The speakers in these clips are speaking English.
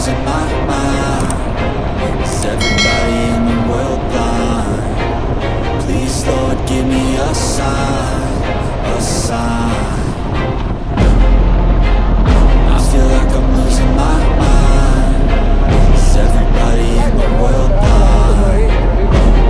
losing my mind. Is everybody in the world blind? Please, Lord, give me a sign, a sign. I feel like I'm losing my mind. Is everybody in the world blind?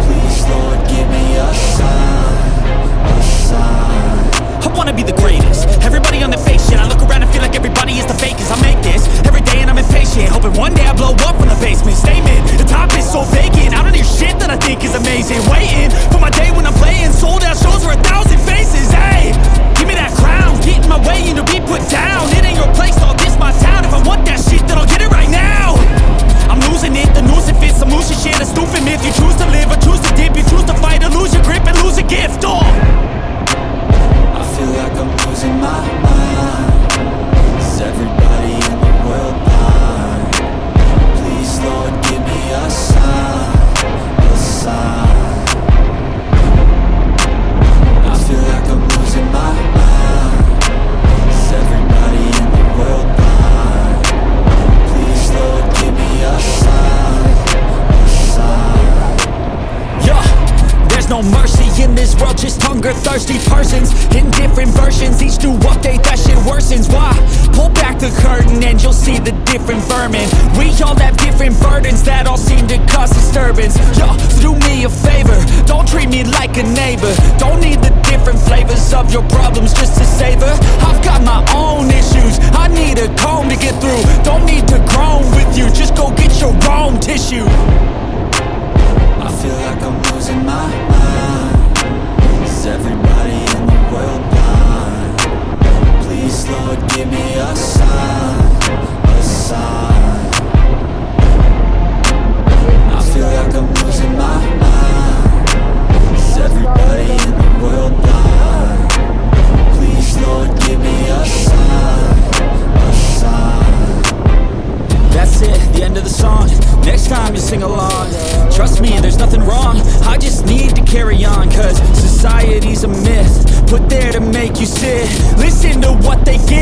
Please, Lord, give me a sign, a sign. I wanna be the greatest. Everybody on the fake shit. I look around and feel like everybody is the fakest. I make this every day and I'm impatient, hoping one day I blow up from the basement. Statement, the top is so vacant. I don't hear shit that I think is amazing. Waiting for my day when I'm playing sold out shows for 1,000 faces. Hey, give me that crown, get in my way and to be put down. It ain't your place, all this my town. If I want that shit, then I'll get it right now. I'm losing it, the noose it fits. I'm losing shit, a stupid myth. You choose to live or choose to dip. You choose to fight or lose your grip and lose a gift. Oh, I feel like I'm losing my mind. Is everybody in the world blind? Please, Lord, give me a sign, a sign. I feel like I'm losing my mind. Is everybody in the world blind? Please, Lord, give me a sign, a sign. yeah. There's no mercy in this world, just hunger-thirsty persons in different versions. Each new update, that shit worsens. Why? Pull back the curtain and you'll see the different vermin. We all have different burdens that all seem to cause disturbance. Yo, do me a favor, don't treat me like a neighbor. Don't need the different flavors of your problems just to savor. I've got my own issues, I need a comb to get through. Don't need to groan with you, just go get your own tissue. I feel like I'm losing my mind. Is everybody in the world blind? Please, Lord, give me a sign, a sign. I feel like I'm losing my mind. Is everybody in the world blind? Please, Lord, give me a sign, a sign. That's it, the end of the song. Next time you sing along, trust me, there's nothing wrong. I just need to carry on, cause society's a myth put there to make you sit. Listen to what they give.